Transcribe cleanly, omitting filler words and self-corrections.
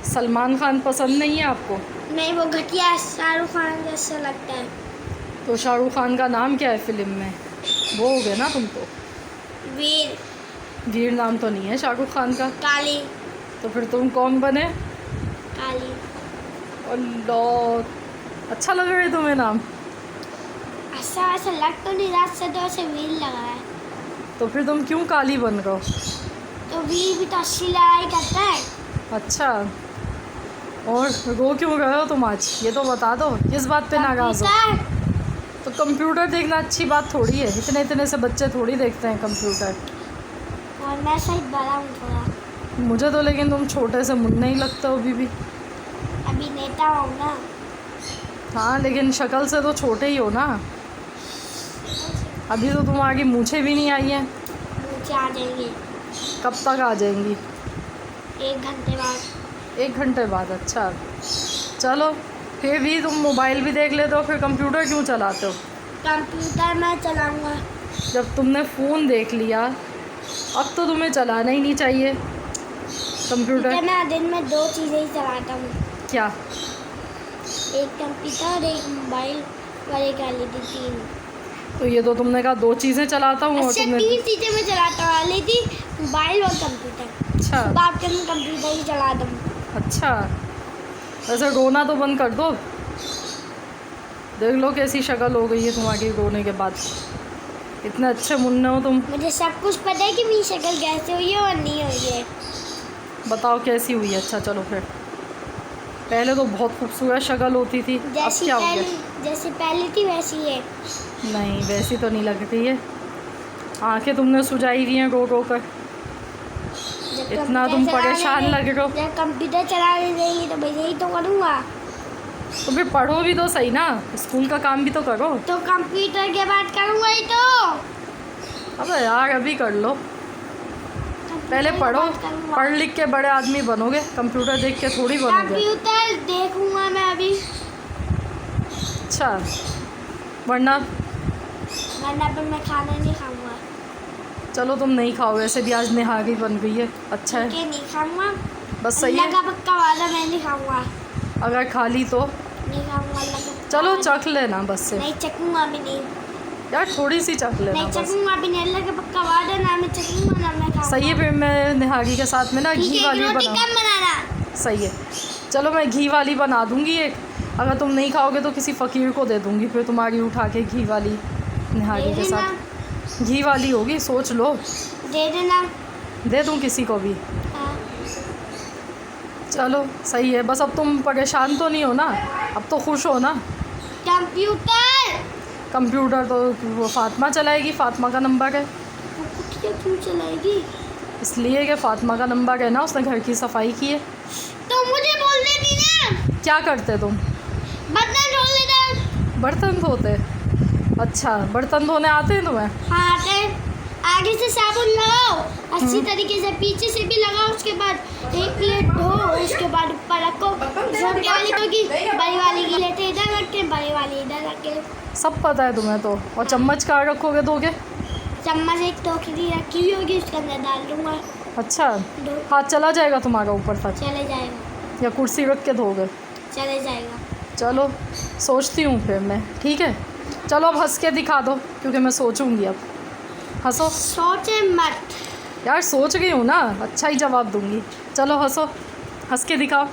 सलमान खान पसंद नहीं है आपको? नहीं, वो घटिया शाहरुख खान जैसा लगता है। तो शाहरुख खान का नाम क्या है फिल्म में? वो हो गए ना तुम तो। वीर। वीर नाम तो नहीं है शाहरुख खान का। काली। तो फिर तुम कौन बने? काली। अल्लाह, अच्छा लग रहा है तुम्हें नाम? ऐसा ऐसा लग तो नहीं रहा, से तो ऐसे वीर लगा है। तो फिर तुम क्यों काली बन रहे हो? तो वीर भी तो अच्छी लड़ाई करता है। अच्छा, और रो क्यों रहे हो तुम आज, ये तो बता दो। किस बात पे नाराज़ हो? कंप्यूटर। तो कंप्यूटर देखना अच्छी बात थोड़ी है, इतने इतने से बच्चे थोड़ी देखते हैं कंप्यूटर। और मैं सही बड़ा हूँ थोड़ा। मुझे तो लेकिन तुम छोटे से मुन्ने ही लगते हो अभी भी। अभिनेता हूँ ना। हाँ, लेकिन शक्ल से तो छोटे ही हो ना। अभी तो तुम्हारी मूछें भी नहीं आई हैं। नीचे आ जाएंगे कब तक आ जाएंगी? 1 घंटे बाद। 1 घंटे बाद? अच्छा, चलो। फिर भी तुम मोबाइल भी देख लेते हो, फिर कंप्यूटर क्यों चलाते हो? कंप्यूटर मैं चलाऊँगा। जब तुमने फ़ोन देख लिया, अब तो तुम्हें चलाना ही नहीं चाहिए कंप्यूटर। मैं दिन में 2 चीज़ें ही चलाता हूँ। क्या? एक कंप्यूटर और एक मोबाइल और एक LED 3। तो ये तो तुमने कहा 2 चीज़ें चलाता हूँ, और अच्छा, तुमने 3 चीज़ें मैं चलाता हूँ, LED, मोबाइल और कंप्यूटर। अच्छा बात कर, मैं कंप्यूटर ही चलाता हूँ। अच्छा, वैसे रोना तो बंद कर दो। देख लो कैसी शक्ल हो गई है तुम्हारी रोने के बाद। इतने अच्छे मुन्ने हो तुम। मुझे सब कुछ पता है कि मेरी शक्ल कैसे हुई है और नहीं हुई है। बताओ कैसी हुई है? अच्छा चलो फिर। पहले तो बहुत खूबसूरत शक्ल होती थी, अब क्या हो गया? जैसे पहले थी वैसी है। नहीं, वैसी तो नहीं लग रही है। आंखें तुमने सुजाई हुई हैं रो रो कर। इतना तुम परेशान लग रहे हो। जब कंप्यूटर चलाने देंगी तो मैं यही तो करूँगा। तो फिर पढ़ो भी तो सही ना, स्कूल का काम भी तो करो। तो कंप्यूटर के बाद करूँगा ही तो। अबे यार, अभी कर लो, पहले पढ़ो। पढ़ लिख के बड़े आदमी बनोगे, कंप्यूटर देख के थोड़ी बनोगे। कंप्यूटर देखूँगा मैं अभी। अच्छा, वरना पर मैं खाना नहीं खाऊँगा। चलो तुम नहीं खाओ, वैसे भी आज निहारी बन गई है। अच्छा है, नहीं खाऊँगा। बस सही अल्लाह है। का पक्का वादा, मैं नहीं खाऊँगा। अगर खा ली तो नहीं खाऊँगा, अल्लाह का पक्का चलो वादा। चख लेना बस से। नहीं चखूँगा भी नहीं। यार थोड़ी सी चख लेना नहीं बस। चखूँगा भी नहीं, अल्लाह का पक्का वादा, ना मैं चखूँगा ना मैं खाऊँगा। सही है, फिर मैं निहारी के साथ में ना ठीक घी है, वाली रोटी बना। कम बनाना। सही है, चलो मैं घी वाली बना दूँगी एक। अगर तुम नहीं खाओगे तो किसी फ़कीर को दे दूँगी, फिर तुम्हारी उठा के घी वाली निहारी के साथ। घी वाली होगी, सोच लो। दे देना। दे दूँ किसी को भी? हाँ। चलो सही है, बस अब तुम परेशान तो नहीं हो ना? अब तो खुश हो ना? कंप्यूटर तो वो फातिमा चलाएगी, फातिमा का नंबर है। वो क्यों चलाएगी? इसलिए कि फातिमा का नंबर है ना, उसने घर की सफाई की है। तो मुझे बोल देती ना। क्या करते तुम? बर्तन धो लेना। बर्तन धोते? अच्छा, बर्तन धोने आते हैं तुम्हें? हाँ आते हैं। आगे से साबुन लगाओ अच्छी तरीके से, पीछे से भी लगाओ, उसके बाद एक प्लेट धो, उसके बाद ऊपर रखो। छोटी वाली को की, बड़ी वाली की लेते इधर रख के, बड़ी वाली इधर रख के। सब पता है तुम्हें तो। और चम्मच कहाँ रखोगे धोके? चम्मच एक टोकरी रखी हुई होगी, उसके अंदर डाल दूँगा। अच्छा, हाथ चला जाएगा तुम्हारा ऊपर तक? चले जाएगा। या कुर्सी रख के धोगे? चले जाएगा। चलो सोचती हूँ फिर मैं, ठीक है। चलो अब हंस के दिखा दो, क्योंकि मैं सोचूंगी अब। हंसो। सोचे मत। यार सोच गई हूँ ना, अच्छा ही जवाब दूंगी। चलो हंसो, हंस के दिखाओ।